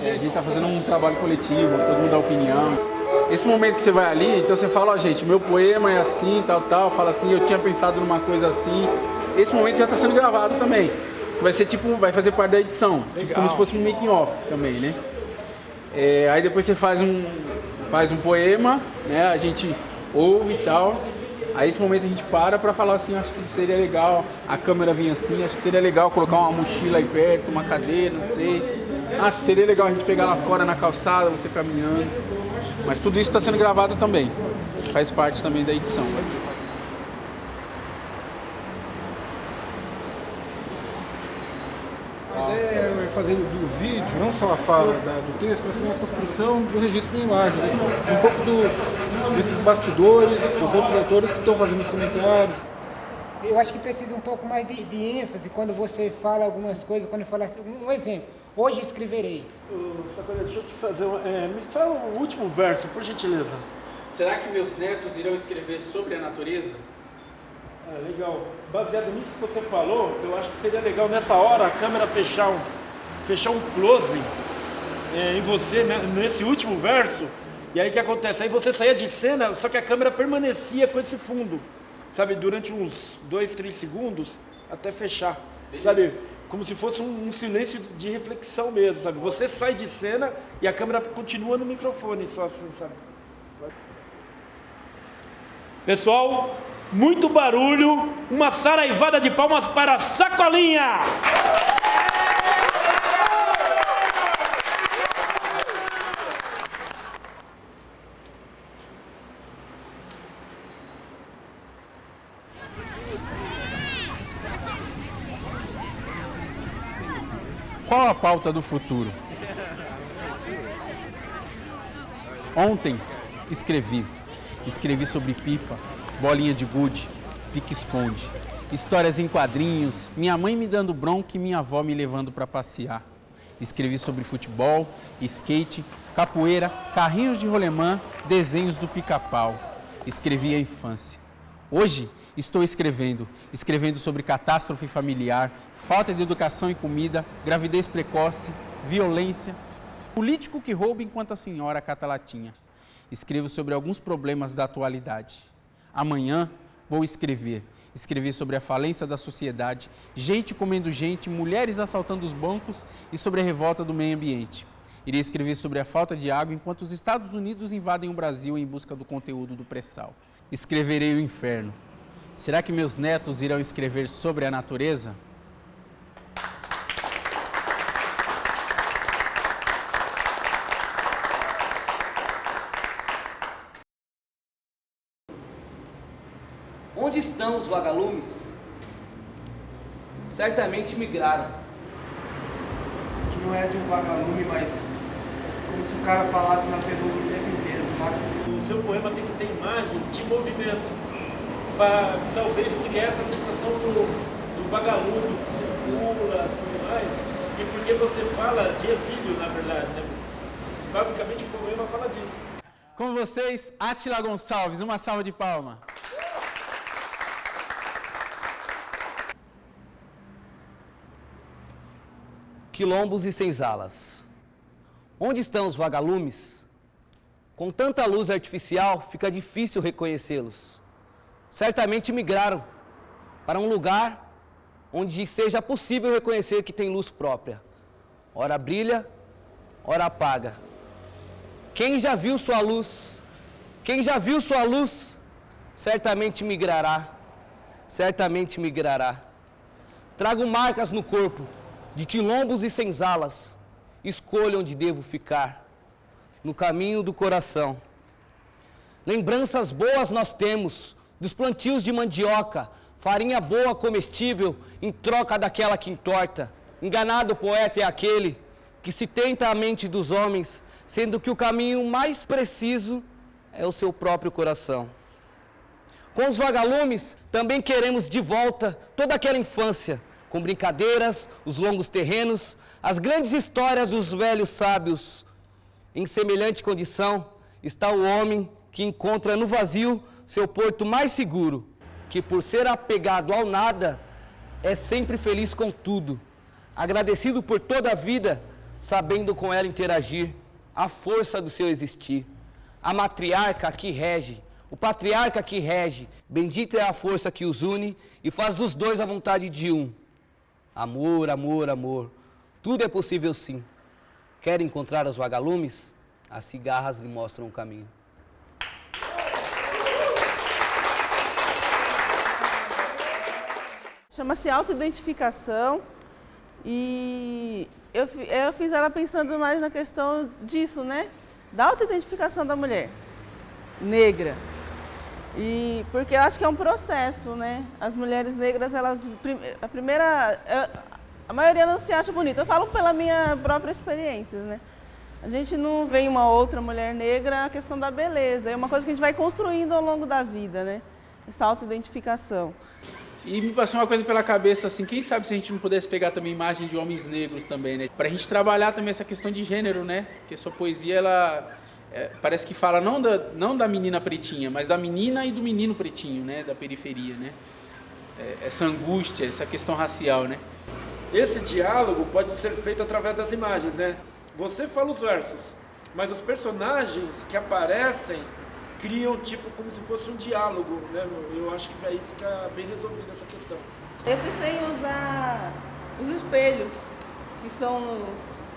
a gente está fazendo um trabalho coletivo, todo mundo dá opinião. Esse momento que você vai ali, então você fala, ó, gente, meu poema é assim, tal, fala assim, eu tinha pensado numa coisa assim. Esse momento já está sendo gravado também. Vai ser tipo, vai fazer parte da edição, tipo, como se fosse um making off também, né? Aí depois você faz um poema, né? A gente ouve e tal. Aí esse momento a gente para falar assim, acho que seria legal a câmera vir assim, acho que seria legal colocar uma mochila aí perto, uma cadeira, não sei. Acho que seria legal a gente pegar lá fora na calçada, você caminhando. Mas tudo isso está sendo gravado também, faz parte também da edição. A ideia é fazer do vídeo, não só a fala do texto, mas também a construção do registro de imagem, né? Um pouco desses bastidores, dos outros autores que estão fazendo os comentários. Eu acho que precisa um pouco mais de ênfase quando você fala algumas coisas, quando fala assim, um exemplo, hoje escreverei. Sacolinha, deixa eu te fazer me fala o último verso, por gentileza. Será que meus netos irão escrever sobre a natureza? Legal. Baseado nisso que você falou, eu acho que seria legal nessa hora a câmera fechar um close em você, né, nesse último verso. E aí o que acontece? Aí você saía de cena, só que a câmera permanecia com esse fundo, sabe, durante uns 2, 3 segundos até fechar, sabe? Como se fosse um silêncio de reflexão mesmo, sabe? Você sai de cena e a câmera continua no microfone, só assim, sabe? Pessoal, muito barulho, uma saraivada de palmas para a Sacolinha! Qual a pauta do futuro? Ontem escrevi sobre pipa, bolinha de gude, pique-esconde, histórias em quadrinhos, minha mãe me dando bronca e minha avó me levando para passear. Escrevi sobre futebol, skate, capoeira, carrinhos de rolemã, desenhos do pica-pau. Escrevi a infância. Hoje estou escrevendo sobre catástrofe familiar, falta de educação e comida, gravidez precoce, violência, político que rouba enquanto a senhora cata latinha. Escrevo sobre alguns problemas da atualidade. Amanhã vou escrever sobre a falência da sociedade, gente comendo gente, mulheres assaltando os bancos e sobre a revolta do meio ambiente. Irei escrever sobre a falta de água enquanto os Estados Unidos invadem o Brasil em busca do conteúdo do pré-sal. Escreverei o inferno. Será que meus netos irão escrever sobre a natureza? Onde estão os vagalumes? Certamente migraram. Que não é de um vagalume, mas como se o cara falasse na penumbra o tempo inteiro, sabe? O seu poema tem que ter imagens de movimento, para talvez criar essa sensação do vagalume que circula e tudo mais. E porque você fala de exílio, na verdade, né? Basicamente o poema fala disso. Com vocês, Átila Gonçalves, uma salva de palmas. Quilombos e senzalas. Onde estão os vagalumes? Com tanta luz artificial, fica difícil reconhecê-los. Certamente migraram para um lugar onde seja possível reconhecer que tem luz própria. Ora brilha, ora apaga. Quem já viu sua luz? Quem já viu sua luz? Certamente migrará. Certamente migrará. Trago marcas no corpo de quilombos e senzalas. Escolha onde devo ficar. No caminho do coração. Lembranças boas nós temos dos plantios de mandioca, farinha boa comestível em troca daquela que entorta. Enganado poeta é aquele que se tenta a mente dos homens, sendo que o caminho mais preciso é o seu próprio coração. Com os vagalumes, também queremos de volta toda aquela infância, com brincadeiras, os longos terrenos, as grandes histórias dos velhos sábios. Em semelhante condição está o homem que encontra no vazio seu porto mais seguro, que por ser apegado ao nada, é sempre feliz com tudo, agradecido por toda a vida, sabendo com ela interagir, a força do seu existir. A matriarca que rege, o patriarca que rege, bendita é a força que os une e faz dos dois a vontade de um. Amor, amor, amor, tudo é possível sim. Quer encontrar os vagalumes? As cigarras lhe mostram o caminho. Chama-se autoidentificação e eu fiz ela pensando mais na questão disso, né? Da autoidentificação da mulher negra. E porque eu acho que é um processo, né? As mulheres negras, a maioria não se acha bonita. Eu falo pela minha própria experiência, né? A gente não vê em uma outra mulher negra a questão da beleza. É uma coisa que a gente vai construindo ao longo da vida, né? Essa autoidentificação. E me passou uma coisa pela cabeça, assim, quem sabe se a gente não pudesse pegar também imagem de homens negros também, né? Pra gente trabalhar também essa questão de gênero, né? Porque sua poesia, ela parece que fala não da menina pretinha, mas da menina e do menino pretinho, né? Da periferia, né? Essa angústia, essa questão racial, né? Esse diálogo pode ser feito através das imagens, né? Você fala os versos, mas os personagens que aparecem criam tipo como se fosse um diálogo, né? Eu acho que aí fica bem resolvida essa questão. Eu pensei em usar os espelhos, que são,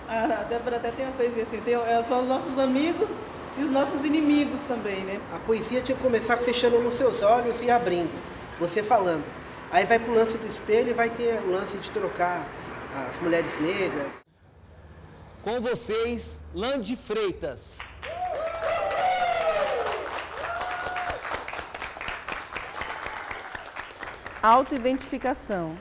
a Débora até tem uma poesia assim, são os nossos amigos e os nossos inimigos também, né? A poesia tinha que começar fechando nos seus olhos e abrindo, você falando. Aí vai pro lance do espelho e vai ter o lance de trocar as mulheres negras. Com vocês, Lande Freitas. Autoidentificação.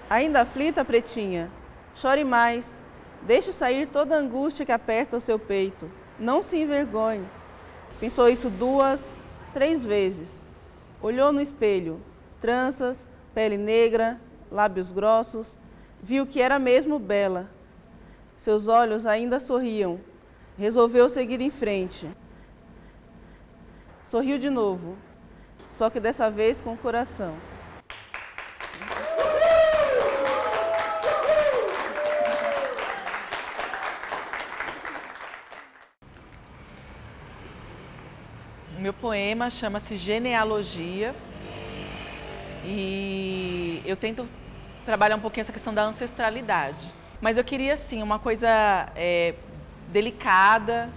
Ainda aflita, pretinha? Chore mais. Deixe sair toda a angústia que aperta o seu peito. Não se envergonhe. Pensou isso 2, 3 vezes. Olhou no espelho. Tranças, pele negra, lábios grossos. Viu que era mesmo bela. Seus olhos ainda sorriam. Resolveu seguir em frente. Sorriu de novo, só que dessa vez com o coração. O meu poema chama-se Genealogia e eu tento trabalhar um pouquinho essa questão da ancestralidade. Mas eu queria, assim, uma coisa delicada,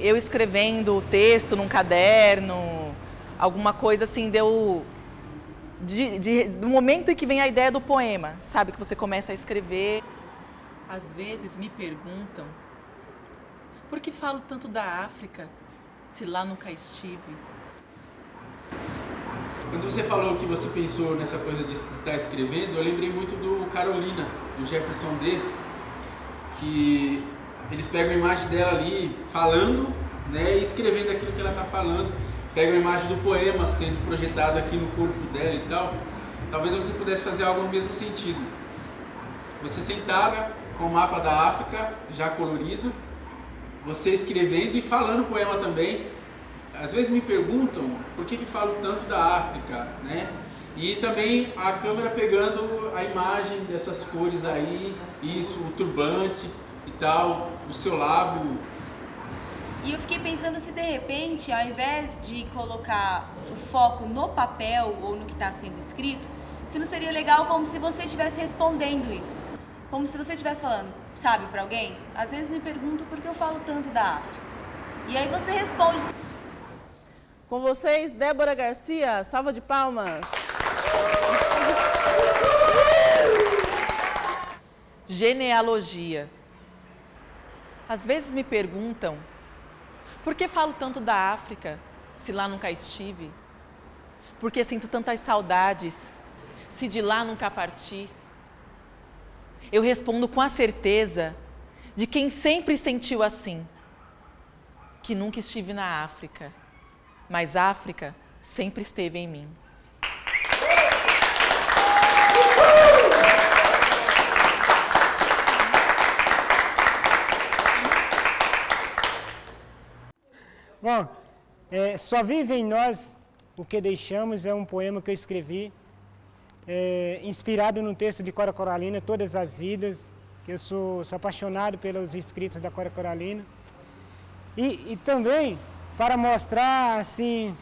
eu escrevendo o texto num caderno, alguma coisa assim, do momento em que vem a ideia do poema, sabe? Que você começa a escrever. Às vezes me perguntam, por que falo tanto da África, se lá nunca estive? Quando você falou que você pensou nessa coisa de estar escrevendo, eu lembrei muito do Carolina, do Jefferson D, que eles pegam a imagem dela ali falando, né, e escrevendo aquilo que ela está falando, pegam a imagem do poema sendo projetado aqui no corpo dela e tal. Talvez você pudesse fazer algo no mesmo sentido. Você sentada com o mapa da África já colorido, você escrevendo e falando o poema também. Às vezes me perguntam por que falo tanto da África, né? E também a câmera pegando a imagem dessas cores aí, isso, o turbante e tal, o seu lábio. E eu fiquei pensando se de repente, ao invés de colocar o foco no papel ou no que está sendo escrito, se não seria legal como se você estivesse respondendo isso. Como se você estivesse falando, sabe, para alguém? Às vezes me pergunto por que eu falo tanto da África. E aí você responde. Com vocês, Débora Garcia, salva de palmas. Genealogia. Às vezes me perguntam, por que falo tanto da África, se lá nunca estive? Por que sinto tantas saudades, se de lá nunca parti? Eu respondo com a certeza de quem sempre sentiu assim, que nunca estive na África, mas a África sempre esteve em mim. Bom, Só Vive em Nós o que Deixamos é um poema que eu escrevi, inspirado no texto de Cora Coralina, Todas as Vidas, que eu sou apaixonado pelos escritos da Cora Coralina. E também para mostrar, assim,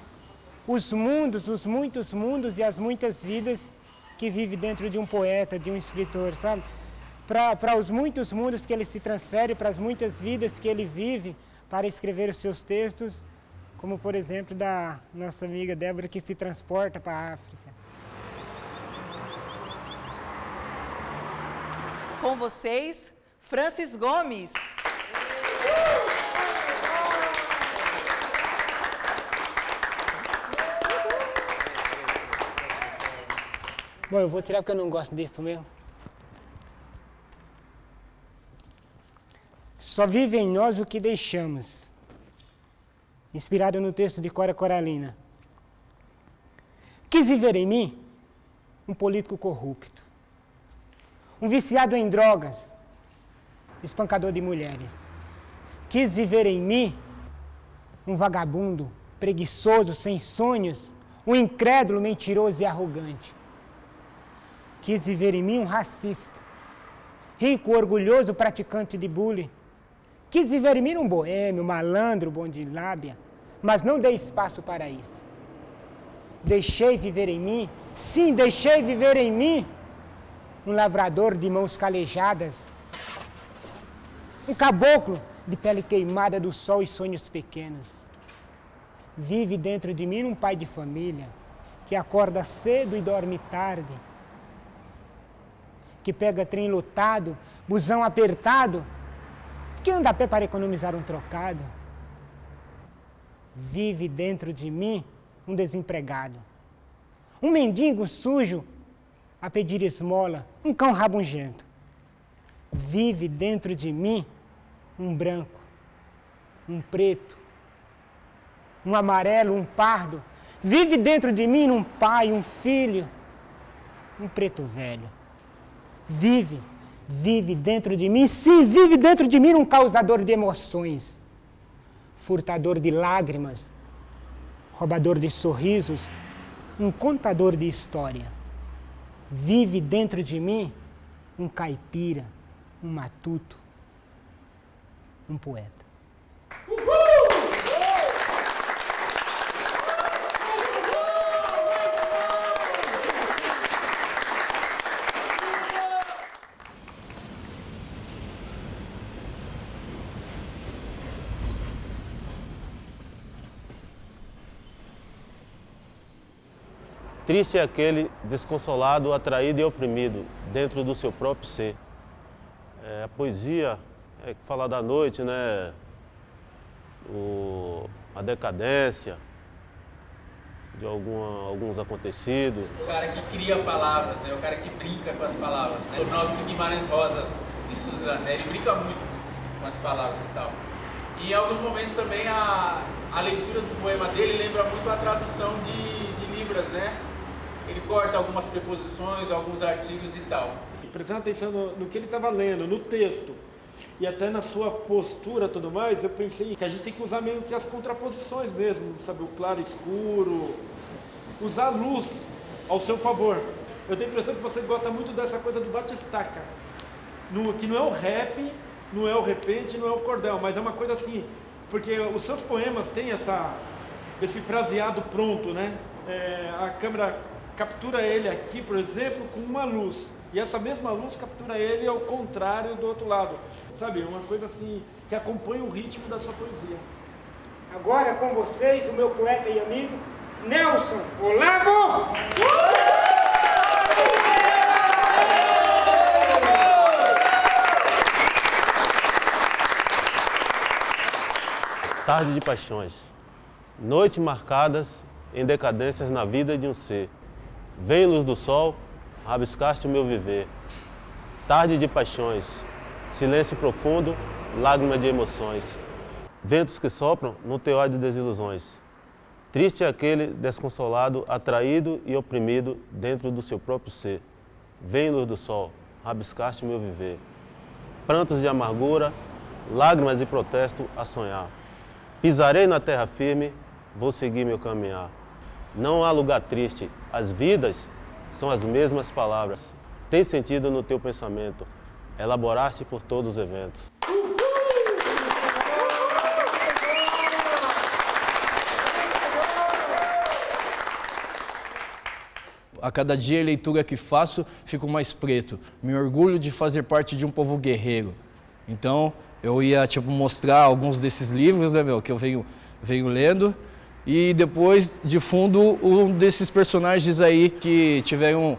os muitos mundos e as muitas vidas que vive dentro de um poeta, de um escritor, sabe? Para os muitos mundos que ele se transfere, para as muitas vidas que ele vive para escrever os seus textos, como, por exemplo, da nossa amiga Débora, que se transporta para a África. Com vocês, Francis Gomes. Bom, eu vou tirar porque eu não gosto disso mesmo. Só vive em nós o que deixamos. Inspirado no texto de Cora Coralina. Quis viver em mim um político corrupto, um viciado em drogas, espancador de mulheres. Quis viver em mim um vagabundo, preguiçoso, sem sonhos, um incrédulo, mentiroso e arrogante. Quis viver em mim um racista, rico, orgulhoso, praticante de bullying. Quis viver em mim um boêmio, malandro, bom de lábia, mas não dei espaço para isso. Deixei viver em mim, sim, deixei viver em mim um lavrador de mãos calejadas, um caboclo de pele queimada do sol e sonhos pequenos. Vive dentro de mim um pai de família, que acorda cedo e dorme tarde, que pega trem lotado, busão apertado, que anda a pé para economizar um trocado. Vive dentro de mim um desempregado, um mendigo sujo a pedir esmola, um cão rabugento. Vive dentro de mim um branco, um preto, um amarelo, um pardo. Vive dentro de mim um pai, um filho, um preto velho. Vive dentro de mim, sim, vive dentro de mim um causador de emoções, furtador de lágrimas, roubador de sorrisos, um contador de história. Vive dentro de mim um caipira, um matuto, um poeta. Triste é aquele desconsolado, atraído e oprimido dentro do seu próprio ser. A poesia é falar da noite, né? A decadência de alguns acontecidos. O cara que cria palavras, né? O cara que brinca com as palavras. Né? O nosso Guimarães Rosa de Suzano, né? Ele brinca muito com as palavras e tal. E em alguns momentos também a leitura do poema dele lembra muito a tradução de Libras, né? Ele corta algumas preposições, alguns artigos e tal. Prestando atenção no que ele estava lendo, no texto, e até na sua postura e tudo mais, eu pensei que a gente tem que usar meio que as contraposições mesmo, sabe? O claro e escuro, usar a luz ao seu favor. Eu tenho a impressão que você gosta muito dessa coisa do batistaca, que não é o rap, não é o repente, não é o cordel, mas é uma coisa assim, porque os seus poemas têm esse fraseado pronto, né? A câmera captura ele aqui, por exemplo, com uma luz. E essa mesma luz captura ele ao contrário do outro lado. Sabe, uma coisa assim, que acompanha o ritmo da sua poesia. Agora com vocês, o meu poeta e amigo, Nelson Olavo! Tarde de paixões, noites marcadas em decadências na vida de um ser. Vem luz do sol, rabiscaste o meu viver. Tarde de paixões, silêncio profundo, lágrima de emoções. Ventos que sopram no teu ar de desilusões. Triste é aquele desconsolado, atraído e oprimido dentro do seu próprio ser. Vem luz do sol, rabiscaste o meu viver. Prantos de amargura, lágrimas de protesto a sonhar. Pisarei na terra firme, vou seguir meu caminhar. Não há lugar triste, as vidas são as mesmas palavras. Tem sentido no teu pensamento. elaborar-se por todos os eventos. A cada dia a leitura que faço, fico mais preto. Me orgulho de fazer parte de um povo guerreiro. Então, eu ia mostrar alguns desses livros, né, que eu venho lendo. E depois, de fundo, um desses personagens aí que tiveram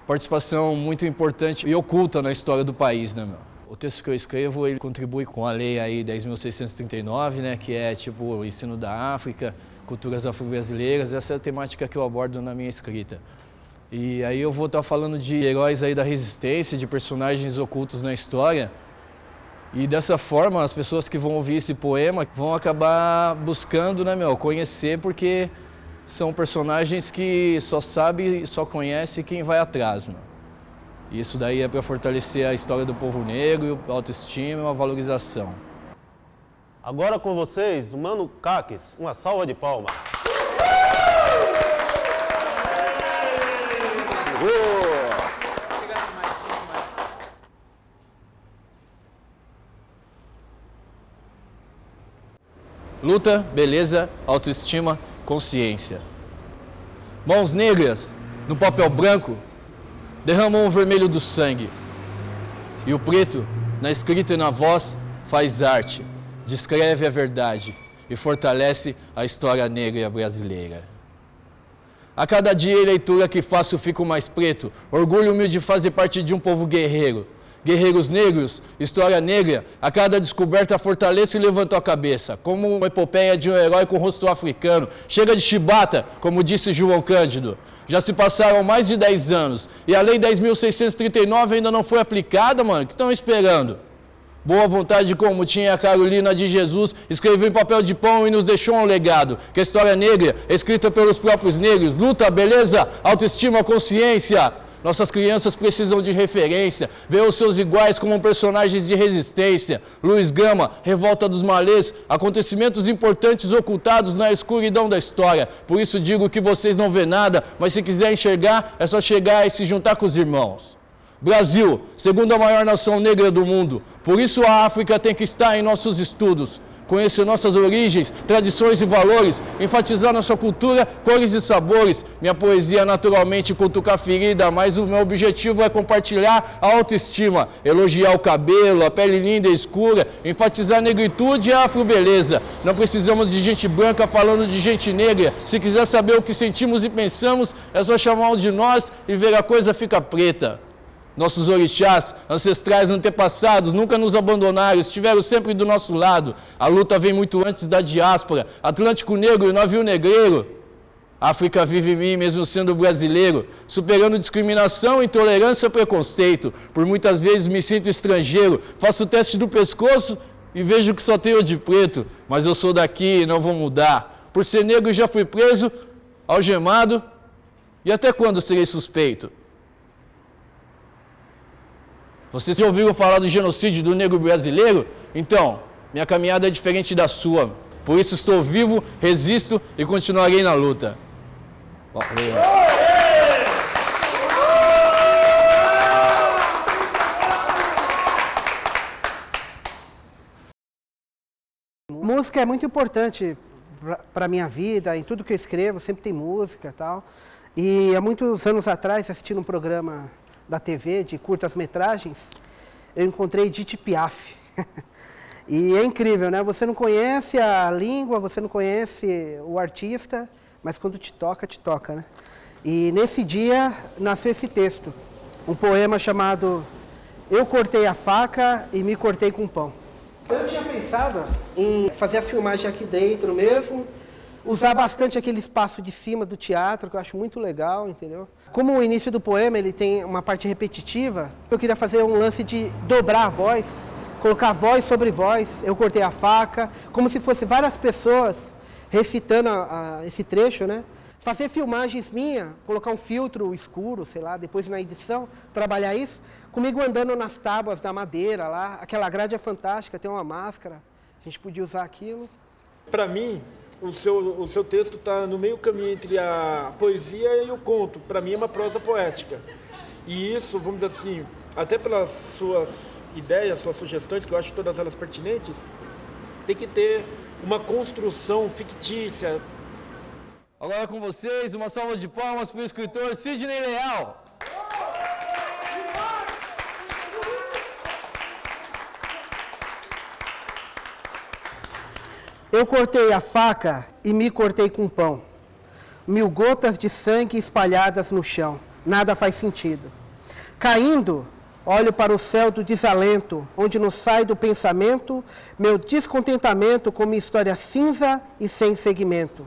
participação muito importante e oculta na história do país, né, O texto que eu escrevo, ele contribui com a lei aí 10.639, né, que é o ensino da África, culturas afro-brasileiras. Essa é a temática que eu abordo na minha escrita. E aí eu vou estar falando de heróis aí da resistência, de personagens ocultos na história. E dessa forma, as pessoas que vão ouvir esse poema vão acabar buscando, né, conhecer, porque são personagens que só sabe, só conhece quem vai atrás, E isso daí é para fortalecer a história do povo negro, a autoestima e a valorização. Agora com vocês, o Mano Caques, uma salva de palmas. Luta, beleza, autoestima, consciência. Mãos negras no papel branco derramam o vermelho do sangue. E o preto, na escrita e na voz, faz arte, descreve a verdade e fortalece a história negra brasileira. A cada dia e leitura que faço fico mais preto, orgulho-me de fazer parte de um povo guerreiro. Guerreiros negros, história negra, a cada descoberta fortaleço e levanto a cabeça, como uma epopeia de um herói com rosto africano. Chega de chibata, como disse João Cândido. Já se passaram mais de 10 anos e a lei 10.639 ainda não foi aplicada, O que estão esperando? Boa vontade como tinha a Carolina de Jesus, escreveu em papel de pão e nos deixou um legado, que a história negra é escrita pelos próprios negros. Luta, beleza, autoestima, consciência. Nossas crianças precisam de referência, ver os seus iguais como personagens de resistência. Luiz Gama, Revolta dos Malês, acontecimentos importantes ocultados na escuridão da história. Por isso digo que vocês não vê nada, mas se quiser enxergar, é só chegar e se juntar com os irmãos. Brasil, segunda maior nação negra do mundo. Por isso a África tem que estar em nossos estudos. Conhecer nossas origens, tradições e valores, enfatizar nossa cultura, cores e sabores. Minha poesia naturalmente cutuca a ferida, mas o meu objetivo é compartilhar a autoestima, elogiar o cabelo, a pele linda e escura, enfatizar a negritude e a afro-beleza. Não precisamos de gente branca falando de gente negra. Se quiser saber o que sentimos e pensamos, é só chamar um de nós e ver a coisa fica preta. Nossos orixás, ancestrais, antepassados, nunca nos abandonaram, estiveram sempre do nosso lado. A luta vem muito antes da diáspora. Atlântico Negro e navio negreiro. A África vive em mim, mesmo sendo brasileiro, superando discriminação, intolerância e preconceito. Por muitas vezes me sinto estrangeiro, faço teste do pescoço e vejo que só tenho de preto. Mas eu sou daqui e não vou mudar. Por ser negro já fui preso, algemado, e até quando serei suspeito? Vocês já ouviram falar do genocídio do negro brasileiro? Então, minha caminhada é diferente da sua. Por isso estou vivo, resisto e continuarei na luta. Música é muito importante para a minha vida, em tudo que eu escrevo, sempre tem música e tal. E há muitos anos atrás, assistindo um programa da TV de curtas-metragens, eu encontrei Edith Piaf. E é incrível, né? Você não conhece a língua, você não conhece o artista, mas quando te toca, né? E nesse dia nasceu esse texto, um poema chamado Eu Cortei a Faca e Me Cortei com Pão. Eu tinha pensado em fazer as filmagens aqui dentro mesmo, usar bastante aquele espaço de cima do teatro, que eu acho muito legal, entendeu? Como o início do poema ele tem uma parte repetitiva, eu queria fazer um lance de dobrar a voz, colocar voz sobre voz. Eu cortei a faca, como se fosse várias pessoas recitando esse trecho, né? Fazer filmagens minhas, colocar um filtro escuro, sei lá, depois na edição, trabalhar isso, comigo andando nas tábuas da madeira lá, aquela grade é fantástica, tem uma máscara, a gente podia usar aquilo. Para mim, o seu texto está no meio caminho entre a poesia e o conto. Para mim é uma prosa poética. E isso, vamos dizer assim, até pelas suas ideias, suas sugestões, que eu acho todas elas pertinentes, tem que ter uma construção fictícia. Agora com vocês, uma salva de palmas para o escritor Sidney Leal. Eu cortei a faca e me cortei com pão. 1000 gotas de sangue espalhadas no chão. Nada faz sentido. Caindo, olho para o céu do desalento, onde não sai do pensamento meu descontentamento com minha história cinza e sem segmento.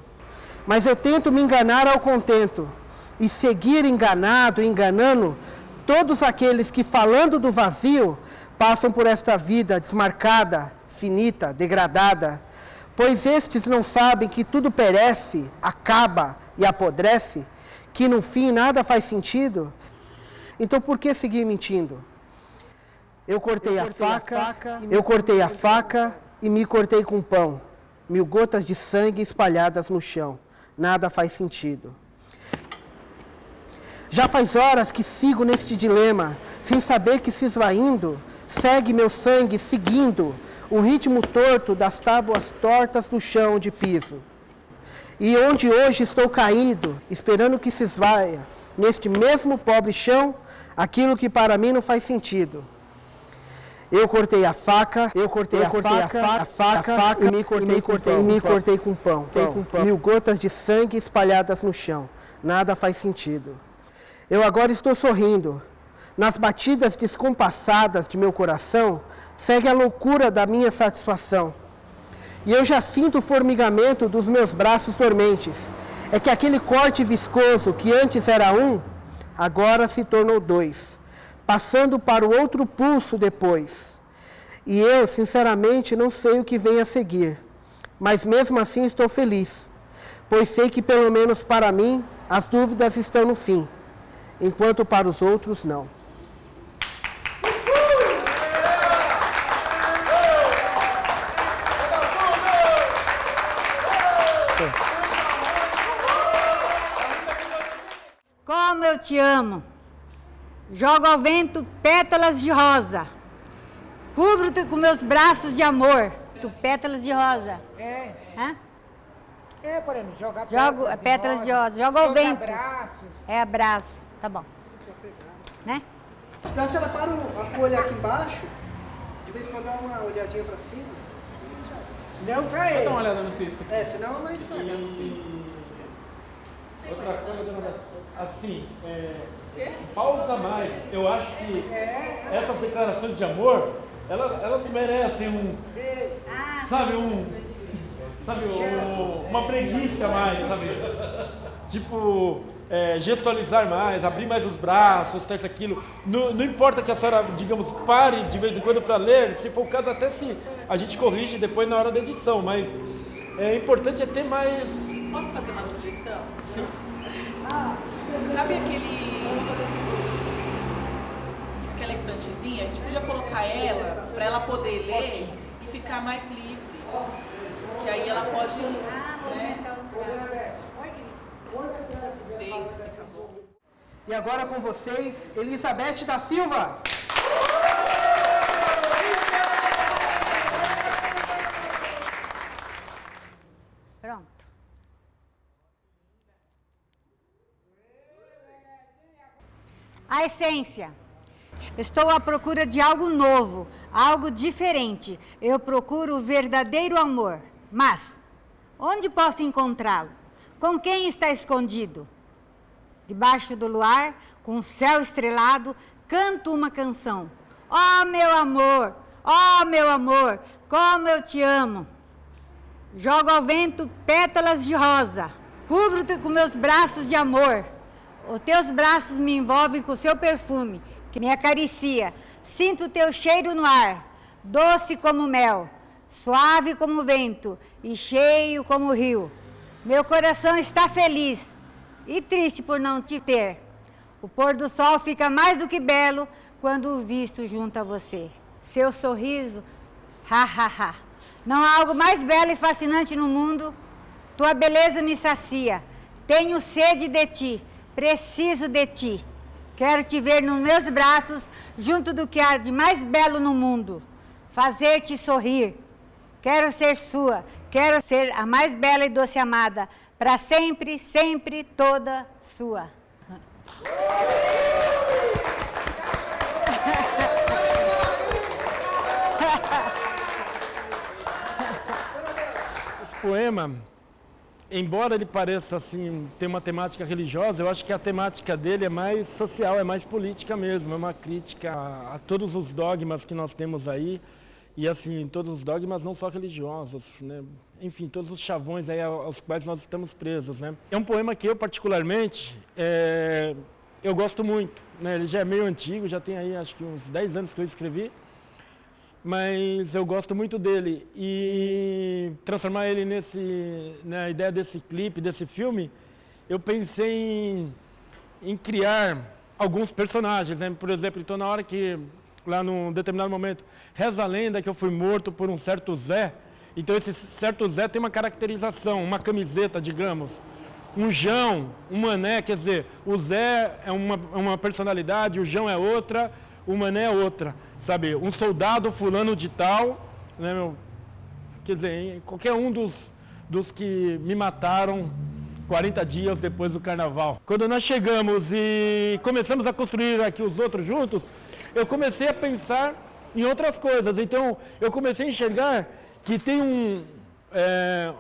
Mas eu tento me enganar ao contento e seguir enganado, enganando todos aqueles que, falando do vazio, passam por esta vida desmarcada, finita, degradada. Pois estes não sabem que tudo perece, acaba e apodrece, que no fim nada faz sentido. Então por que seguir mentindo? Eu cortei a faca e me cortei com pão. 1000 gotas de sangue espalhadas no chão. Nada faz sentido. Já faz horas que sigo neste dilema, sem saber que se esvaindo, segue meu sangue seguindo o ritmo torto das tábuas tortas do chão de piso. E onde hoje estou caído, esperando que se esvaia, neste mesmo pobre chão, aquilo que para mim não faz sentido. Eu cortei a faca e me cortei com pão. 1000 gotas de sangue espalhadas no chão. Nada faz sentido. Eu agora estou sorrindo. Nas batidas descompassadas de meu coração, segue a loucura da minha satisfação. E eu já sinto o formigamento dos meus braços dormentes. É que aquele corte viscoso que antes era um, agora se tornou 2, passando para o outro pulso depois. E eu, sinceramente, não sei o que vem a seguir. Mas mesmo assim estou feliz, pois sei que pelo menos para mim as dúvidas estão no fim, enquanto para os outros não. Como eu te amo, jogo ao vento pétalas de rosa, cubro-te com meus braços de amor, tu pétalas de rosa. Hã? Por exemplo, jogar pétalas de rosa, jogo ao vento. Abraços. Abraço, tá bom. Né? Então, se ela para a folha aqui embaixo, de vez em quando dá uma olhadinha para cima. Não pra ele. Dá uma olhada no texto. Senão ela estraga. Outra coisa, assim, pausa mais. Eu acho que essas declarações de amor, elas merecem uma preguiça a mais, sabe? Tipo, gestualizar mais, abrir mais os braços, isso, aquilo. Não importa que a senhora, digamos, pare de vez em quando para ler, se for o caso, até se a gente corrige depois na hora da edição, mas é importante ter mais... Posso fazer uma sugestão? Sim. Sabe aquela estantezinha? A gente podia colocar ela para ela poder ler e ficar mais livre. Que aí ela pode... Não sei se fica bom. E agora com vocês, Elizabeth da Silva. Pronto. A essência. Estou à procura de algo novo, algo diferente. Eu procuro o verdadeiro amor. Mas, onde posso encontrá-lo? Com quem está escondido? Debaixo do luar, com o céu estrelado, canto uma canção. Oh, meu amor, como eu te amo. Jogo ao vento pétalas de rosa, cubro-te com meus braços de amor. Os teus braços me envolvem com o seu perfume, que me acaricia. Sinto o teu cheiro no ar, doce como mel, suave como o vento e cheio como o rio. Meu coração está feliz e triste por não te ter. O pôr do sol fica mais do que belo quando o visto junto a você. Seu sorriso, ha, ha, ha. Não há algo mais belo e fascinante no mundo. Tua beleza me sacia. Tenho sede de ti, preciso de ti. Quero te ver nos meus braços, junto do que há de mais belo no mundo. Fazer-te sorrir. Quero ser sua. Quero ser a mais bela e doce amada. Para sempre, sempre, toda sua. Esse poema, embora ele pareça assim ter uma temática religiosa, eu acho que a temática dele é mais social, é mais política mesmo, é uma crítica a todos os dogmas que nós temos aí, e assim, todos os dogmas não só religiosos, né? Enfim, todos os chavões aí aos quais nós estamos presos, né? É um poema que eu particularmente, eu gosto muito, né? Ele já é meio antigo, já tem aí acho que uns 10 anos que eu escrevi, mas eu gosto muito dele, e transformar ele na ideia desse clipe, desse filme, eu pensei em criar alguns personagens, né? Por exemplo, então na hora que, lá num determinado momento, reza a lenda que eu fui morto por um certo Zé, então esse certo Zé tem uma caracterização, uma camiseta, digamos, um João, um Mané, quer dizer, o Zé é uma personalidade, o João é outra, o Mané é outra, sabe? Um soldado fulano de tal, né, quer dizer, qualquer um dos que me mataram 40 dias depois do carnaval. Quando nós chegamos e começamos a construir aqui os outros juntos, eu comecei a pensar em outras coisas. Então, eu comecei a enxergar que tem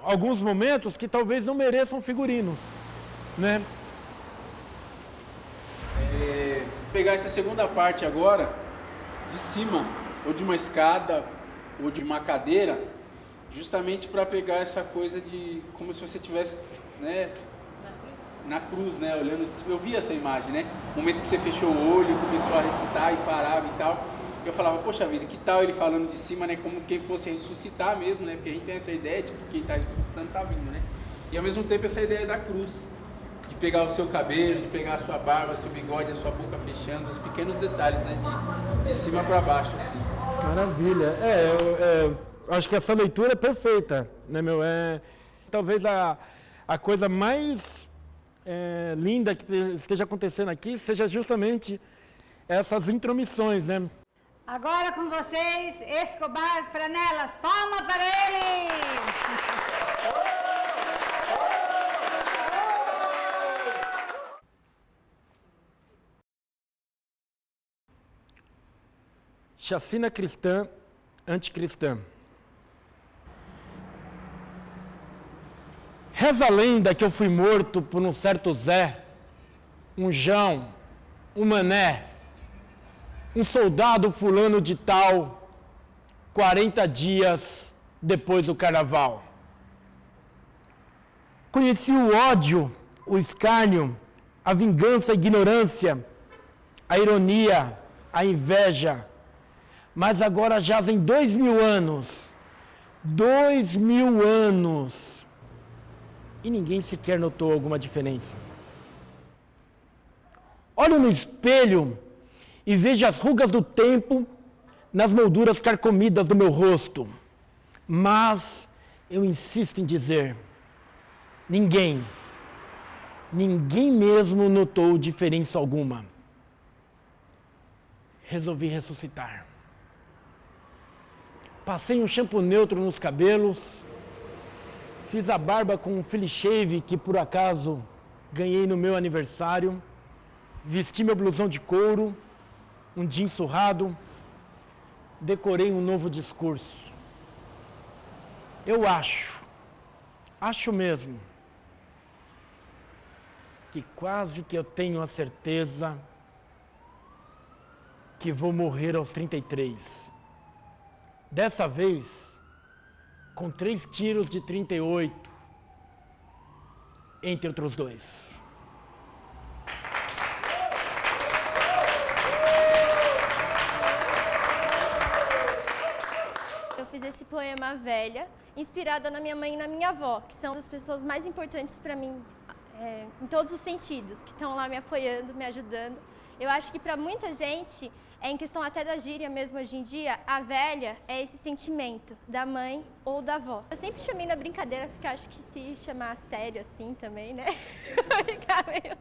alguns momentos que talvez não mereçam figurinos, né? Pegar essa segunda parte agora, de cima, ou de uma escada, ou de uma cadeira, justamente para pegar essa coisa de como se você estivesse, né, na cruz, né, olhando de cima. Eu vi essa imagem, né, o momento que você fechou o olho, começou a recitar e parava e tal, eu falava, poxa vida, que tal ele falando de cima, né, como quem fosse ressuscitar mesmo, né, porque a gente tem essa ideia de que quem está ressuscitando está vindo, né, e ao mesmo tempo essa ideia da cruz, de pegar o seu cabelo, de pegar a sua barba, seu bigode, a sua boca fechando, os pequenos detalhes, né, de cima para baixo, assim. Maravilha. Eu acho que essa leitura é perfeita, né, talvez a coisa mais linda que esteja acontecendo aqui seja justamente essas intromissões, né? Agora com vocês, Escobar Franelas. Palma para ele! Chacina cristã, anticristã. Reza a lenda que eu fui morto por um certo Zé, um João, um Mané, um soldado fulano de tal, 40 dias depois do carnaval. Conheci o ódio, o escárnio, a vingança, a ignorância, a ironia, a inveja, mas agora jazem 2000 anos, 2000 anos, e ninguém sequer notou alguma diferença. Olho no espelho e vejo as rugas do tempo nas molduras carcomidas do meu rosto, mas eu insisto em dizer, ninguém mesmo notou diferença alguma. Resolvi ressuscitar. Passei um shampoo neutro nos cabelos, fiz a barba com um Philly Shave que por acaso ganhei no meu aniversário, vesti meu blusão de couro, um jeans surrado, decorei um novo discurso. Eu acho mesmo, que quase que eu tenho a certeza que vou morrer aos 33. Dessa vez, com 3 tiros de 38, entre outros 2. Eu fiz esse poema Velha, inspirada na minha mãe e na minha avó, que são as pessoas mais importantes para mim, em todos os sentidos, que estão lá me apoiando, me ajudando. Eu acho que para muita gente, em questão até da gíria mesmo hoje em dia, a velha é esse sentimento da mãe ou da avó. Eu sempre chamei na brincadeira, porque acho que se chamar sério assim também, né? Vai ficar meio...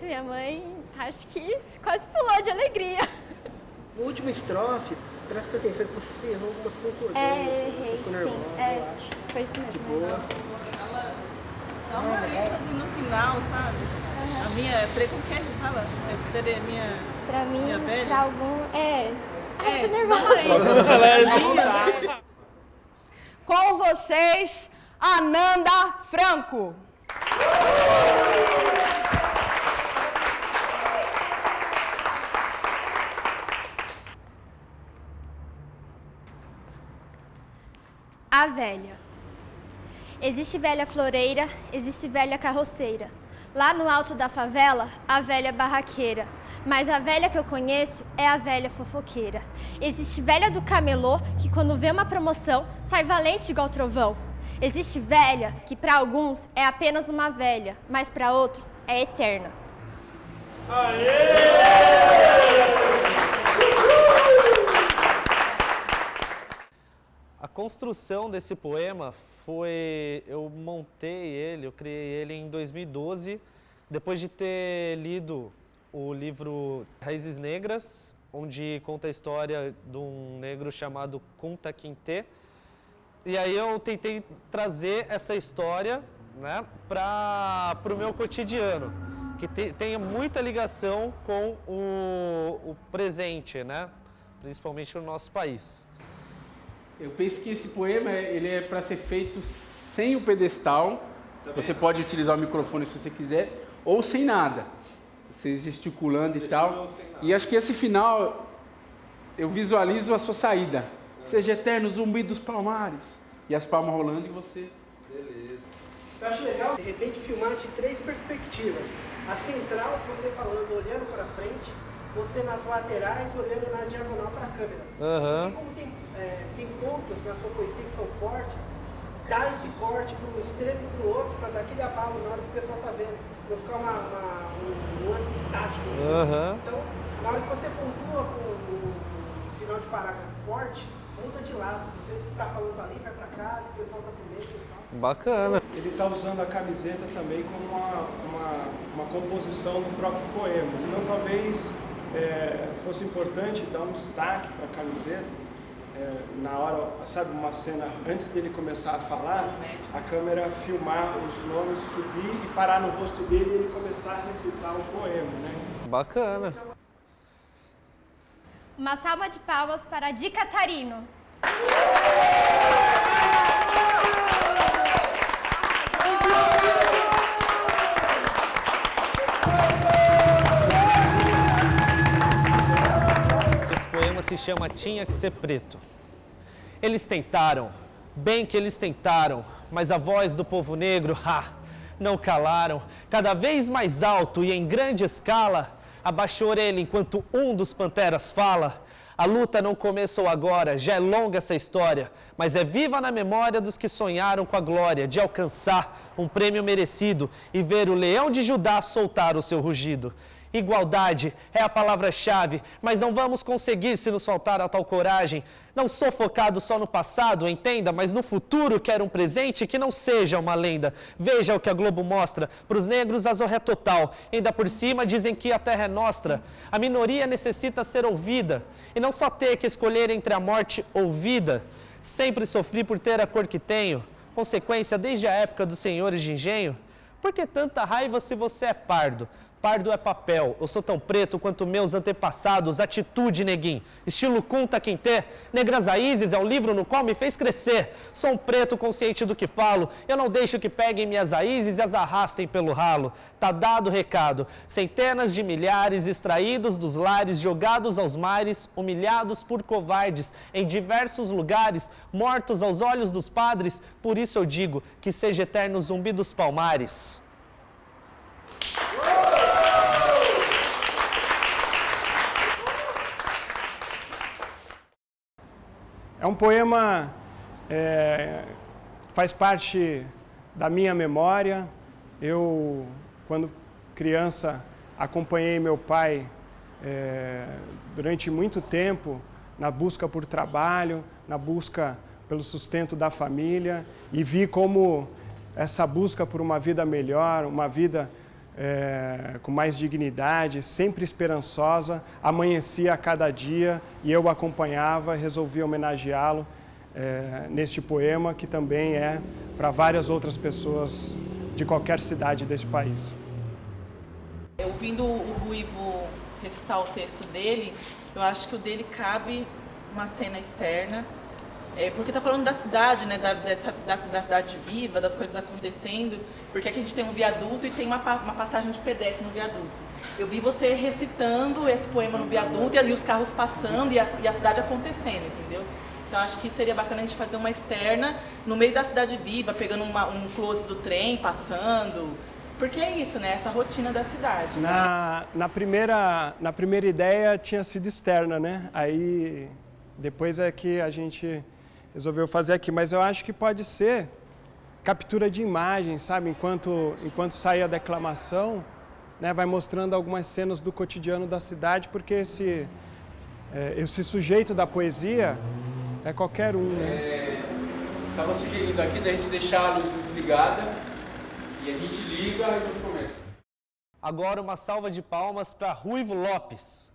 Minha mãe, acho que quase pulou de alegria. No último estrofe, presta atenção que você errou algumas concordâncias. Você ficou nervosa, eu acho. Foi isso mesmo. De boa. Dá uma ênfase no final, sabe? A minha, como que é que fala? Pra mim, minha velha? pra algum, É, tô tipo, nervosa. Com vocês, Ananda Franco. A velha. Existe velha floreira, existe velha carroceira. Lá no alto da favela, a velha barraqueira. Mas a velha que eu conheço é a velha fofoqueira. Existe velha do camelô, que quando vê uma promoção, sai valente igual trovão. Existe velha, que para alguns é apenas uma velha, mas para outros é eterna. A construção desse poema foi... Eu criei ele em 2012, depois de ter lido o livro Raízes Negras, onde conta a história de um negro chamado Kunta Kinte. E aí eu tentei trazer essa história, né, para o meu cotidiano, que tem muita ligação com o presente, né, principalmente no nosso país. Eu penso que esse poema ele é para ser feito sem o pedestal. Você pode utilizar o microfone se você quiser, ou sem nada. Você gesticulando e tal. E acho que esse final, eu visualizo a sua saída. Seja eterno zumbi dos palmares. E as palmas rolando e você... Beleza. Eu acho legal, de repente, filmar de 3 perspectivas. A central, você falando, olhando para frente, você nas laterais, olhando na diagonal para a câmera. E como tem pontos na sua poesia que são fortes, dá esse corte para um extremo e para o outro, para dar aquele abalo na hora que o pessoal está vendo. Não ficar um lance estático. Então, na hora que você pontua com o final de parágrafo forte, muda de lado. Você está falando ali, vai para cá, o pessoal está pro meio e tal. Bacana. Ele está usando a camiseta também como uma composição do próprio poema. Então, talvez fosse importante dar um destaque para a camiseta. Na hora, sabe, uma cena antes dele começar a falar, a câmera filmar os nomes, subir e parar no rosto dele e ele começar a recitar o poema, né? Bacana. Uma salva de palmas para Di Catarino. Esse poema se chama Tinha que Ser Preto. Eles tentaram, bem que eles tentaram, mas a voz do povo negro, não calaram. Cada vez mais alto e em grande escala, abaixou a orelha enquanto um dos panteras fala. A luta não começou agora, já é longa essa história, mas é viva na memória dos que sonharam com a glória de alcançar um prêmio merecido e ver o leão de Judá soltar o seu rugido. Igualdade é a palavra-chave, mas não vamos conseguir se nos faltar a tal coragem. Não sou focado só no passado, entenda, mas no futuro quero um presente que não seja uma lenda. Veja o que a Globo mostra, pros negros a zorra é total. Ainda por cima dizem que a terra é nossa. A minoria necessita ser ouvida, e não só ter que escolher entre a morte ou vida. Sempre sofri por ter a cor que tenho, consequência desde a época dos senhores de engenho. Por que tanta raiva se você é pardo? Pardo é papel, eu sou tão preto quanto meus antepassados, atitude, neguinho. Estilo Kunta Kinte, Negras Raízes é o livro no qual me fez crescer. Sou um preto consciente do que falo, eu não deixo que peguem minhas raízes e as arrastem pelo ralo. Tá dado o recado, centenas de milhares extraídos dos lares, jogados aos mares, humilhados por covardes, em diversos lugares, mortos aos olhos dos padres. Por isso eu digo que seja eterno zumbi dos palmares. É um poema, faz parte da minha memória. Eu, quando criança, acompanhei meu pai durante muito tempo na busca por trabalho, na busca pelo sustento da família, e vi como essa busca por uma vida melhor, uma vida com mais dignidade, sempre esperançosa, amanhecia a cada dia e eu o acompanhava e resolvi homenageá-lo neste poema, que também é para várias outras pessoas de qualquer cidade deste país. Ouvindo o Ruivo recitar o texto dele, eu acho que o dele cabe uma cena externa, porque está falando da cidade, né, da cidade viva, das coisas acontecendo, porque aqui a gente tem um viaduto e tem uma passagem de pedestre no viaduto. Eu vi você recitando esse poema no viaduto e ali os carros passando e a cidade acontecendo, entendeu? Então acho que seria bacana a gente fazer uma externa no meio da cidade viva, pegando um close do trem, passando, porque é isso, né, essa rotina da cidade. Na primeira ideia tinha sido externa, né? Aí depois é que a gente resolveu fazer aqui, mas eu acho que pode ser captura de imagens, sabe? Enquanto sai a declamação, né, vai mostrando algumas cenas do cotidiano da cidade, porque esse sujeito da poesia é qualquer um, né? Estava sugerindo aqui da gente deixar a luz desligada e a gente liga e você começa. Agora uma salva de palmas para Ruivo Lopes.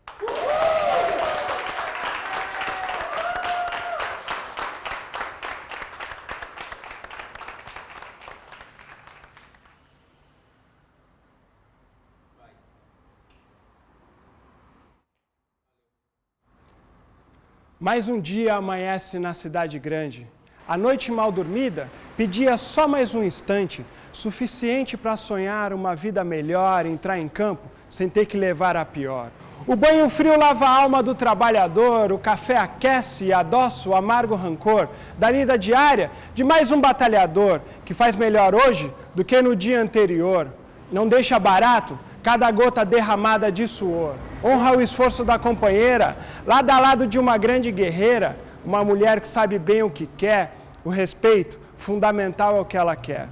Mais um dia amanhece na cidade grande. A noite mal dormida pedia só mais um instante, suficiente para sonhar uma vida melhor, entrar em campo sem ter que levar a pior. O banho frio lava a alma do trabalhador, o café aquece e adoça o amargo rancor da lida diária de mais um batalhador que faz melhor hoje do que no dia anterior. Não deixa barato cada gota derramada de suor. Honra o esforço da companheira, lado a lado de uma grande guerreira, uma mulher que sabe bem o que quer, o respeito fundamental ao que ela quer.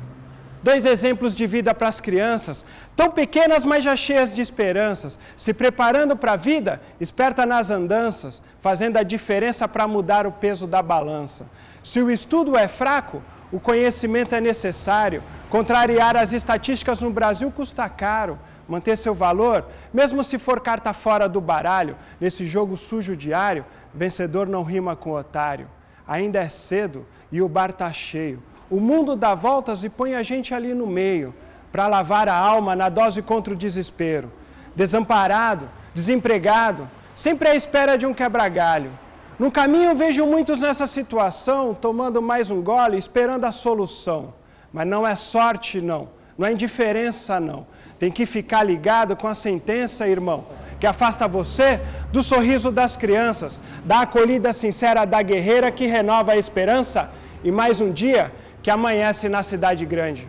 2 exemplos de vida para as crianças, tão pequenas, mas já cheias de esperanças, se preparando para a vida, esperta nas andanças, fazendo a diferença para mudar o peso da balança. Se o estudo é fraco, o conhecimento é necessário. Contrariar as estatísticas no Brasil custa caro. Manter seu valor, mesmo se for carta fora do baralho, nesse jogo sujo diário, vencedor não rima com otário. Ainda é cedo e o bar tá cheio. O mundo dá voltas e põe a gente ali no meio, para lavar a alma na dose contra o desespero. Desamparado, desempregado, sempre à espera de um quebra-galho. No caminho vejo muitos nessa situação, tomando mais um gole, esperando a solução. Mas não é sorte, não é indiferença, não. Tem que ficar ligado com a sentença, irmão, que afasta você do sorriso das crianças, da acolhida sincera da guerreira que renova a esperança e mais um dia que amanhece na cidade grande.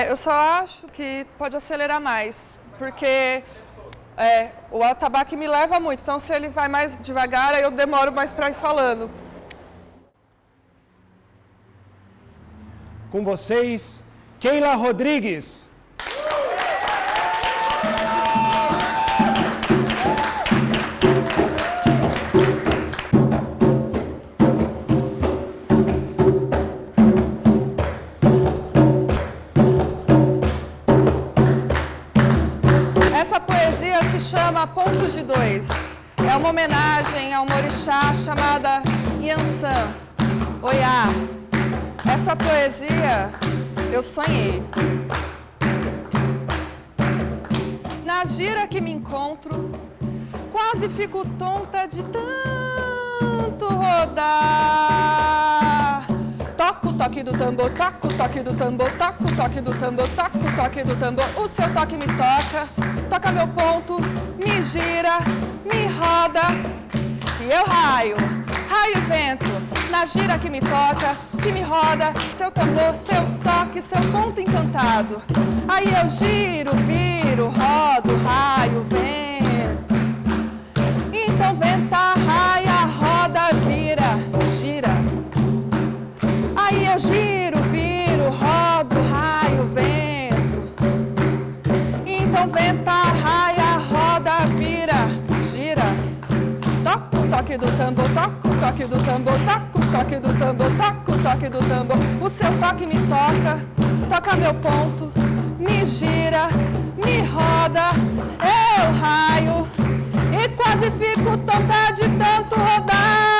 Eu só acho que pode acelerar mais, porque o atabaque me leva muito, então se ele vai mais devagar, aí eu demoro mais para ir falando. Com vocês, Keila Rodrigues. Chama Pontos de Dois. É uma homenagem a uma orixá chamada Yansan, Oiá. Essa poesia eu sonhei. Na gira que me encontro, quase fico tonta de tanto rodar. Toca o toque do tambor, toca o toque do tambor, toca o toque do tambor, toca o toque do tambor. O seu toque me toca, toca meu ponto, me gira, me roda. E eu raio, raio e vento, na gira que me toca, que me roda. Seu tambor, seu toque, seu ponto encantado. Aí eu giro, viro, rodo, raio, vento. Então venta, raia, roda, vira, gira. Aí eu giro, viro, rodo, raio, vento. Então venta, raia, roda, vira, gira. Toca o toque do tambor, toca o toque do tambor, toca o toque do tambor, toca o toque do tambor. O seu toque me toca, toca meu ponto, me gira, me roda. Eu raio e quase fico tonta de tanto rodar.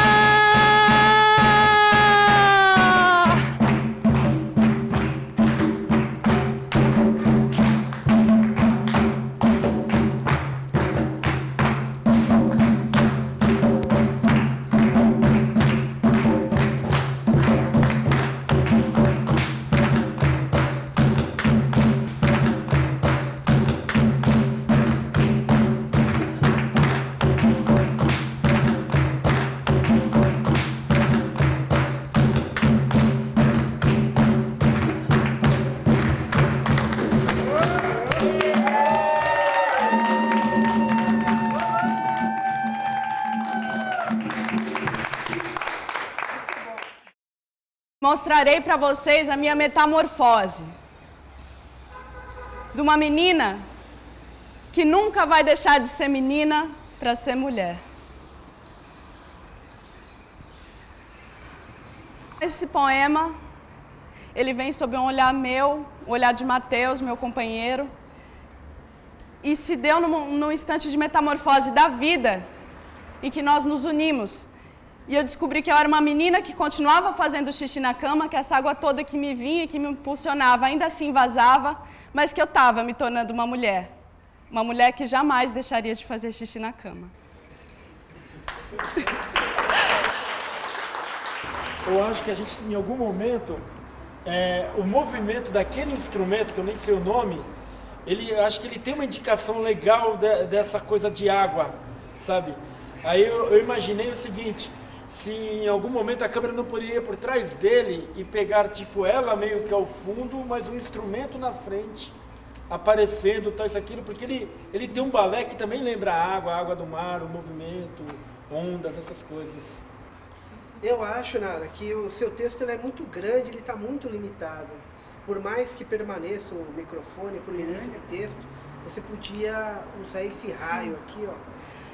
Mostrarei para vocês a minha metamorfose de uma menina que nunca vai deixar de ser menina para ser mulher. Esse poema, ele vem sob um olhar meu, o olhar de Mateus, meu companheiro, e se deu num instante de metamorfose da vida em que nós nos unimos. E eu descobri que eu era uma menina que continuava fazendo xixi na cama, que essa água toda que me vinha e que me impulsionava ainda assim vazava, mas que eu estava me tornando uma mulher. Uma mulher que jamais deixaria de fazer xixi na cama. Eu acho que a gente, em algum momento, o movimento daquele instrumento, que eu nem sei o nome, eu acho que ele tem uma indicação legal dessa coisa de água, sabe? Aí eu imaginei o seguinte: se em algum momento a câmera não poderia ir por trás dele e pegar tipo ela meio que ao fundo, mas um instrumento na frente, aparecendo, tal, isso, aquilo, porque ele tem um balé que também lembra a água do mar, o movimento, ondas, essas coisas. Eu acho, Nara, que o seu texto ele é muito grande, ele está muito limitado. Por mais que permaneça o microfone por início do texto, você podia usar esse raio aqui, ó.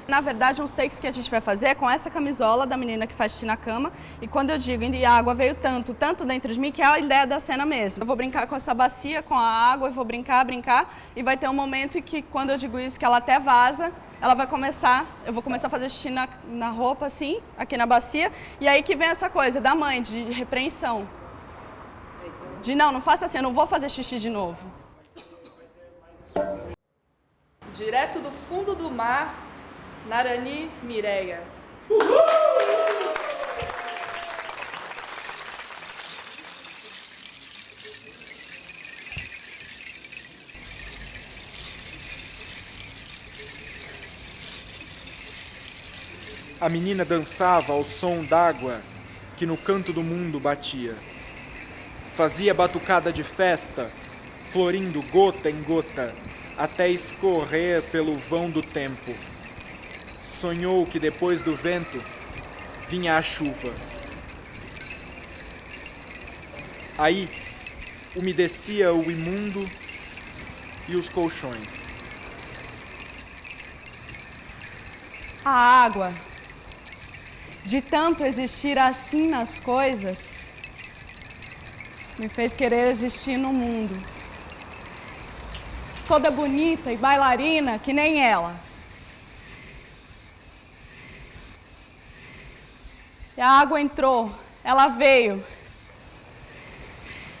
Na verdade, uns takes que a gente vai fazer é com essa camisola da menina que faz xixi na cama. E quando eu digo, e a água veio tanto dentro de mim, que é a ideia da cena mesmo. Eu vou brincar com essa bacia, com a água, eu vou brincar, e vai ter um momento em que, quando eu digo isso, que ela até vaza, eu vou começar a fazer xixi na roupa, assim, aqui na bacia. E aí que vem essa coisa da mãe, de repreensão. De não faça assim, eu não vou fazer xixi de novo. Direto do fundo do mar, Narani Mireia. A menina dançava ao som d'água que no canto do mundo batia. Fazia batucada de festa, florindo gota em gota, até escorrer pelo vão do tempo. Sonhou que depois do vento vinha a chuva. Aí umedecia o imundo e os colchões. A água, de tanto existir assim nas coisas, me fez querer existir no mundo. Toda bonita e bailarina, que nem ela. E a água entrou, ela veio.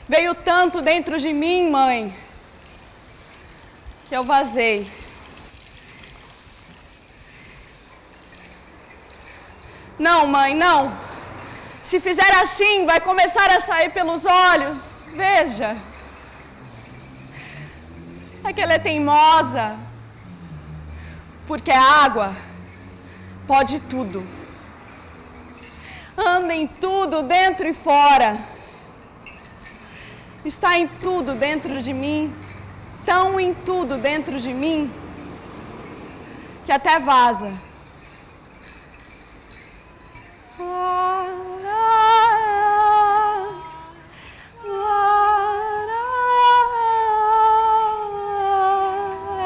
Veio tanto dentro de mim, mãe, que eu vazei. Não, mãe, não. Se fizer assim, vai começar a sair pelos olhos. Veja. É que ela é teimosa. Porque a água pode tudo. Anda em tudo, dentro e fora. Está em tudo dentro de mim. Tão em tudo dentro de mim, que até vaza.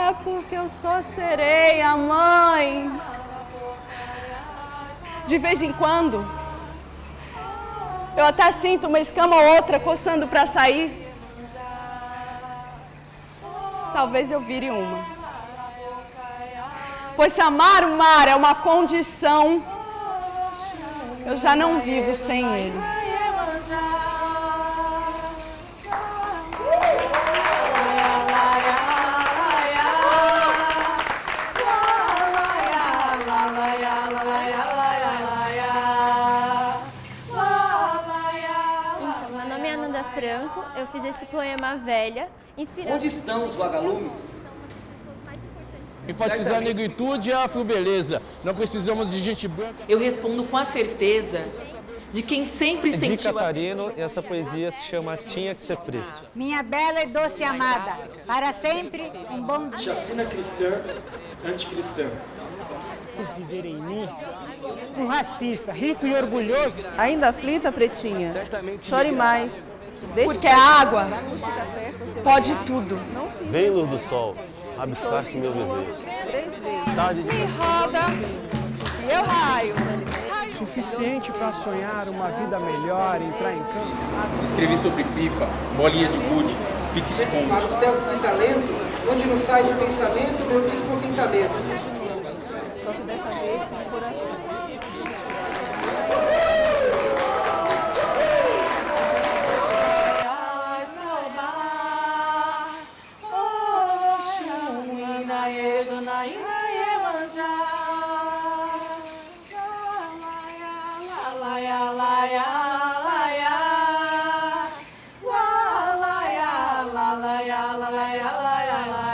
É porque eu sou sereia, mãe. De vez em quando, eu até sinto uma escama ou outra coçando para sair. Talvez eu vire uma. Pois se amar o mar é uma condição, eu já não vivo sem ele. Meu nome é Ananda Franco, eu fiz esse poema Velha, inspirado... Onde estão os vagalumes? Enfatizar a negritude e a afro-beleza. Não precisamos de gente branca. Eu respondo com a certeza de quem sempre sentiu... De Catarino, e essa poesia se chama Tinha que Ser Preto. Minha bela e doce amada, para sempre um bom dia. Chacina cristã, anticristã. Se ver em mim um racista, rico e orgulhoso. Ainda aflita, pretinha, chore mais. Porque a água pode tudo. Vem, luz do sol, rabiscaste meu viver. Tarde de... Me roda e eu raio. Suficiente para sonhar uma vida melhor, entrar em campo. Escrevi sobre pipa, bolinha de gude, pique-esconde. Para o céu do desalento, onde não sai do pensamento meu descontentamento. Só que dessa vez, por aqui. La la la la la la la la la la la la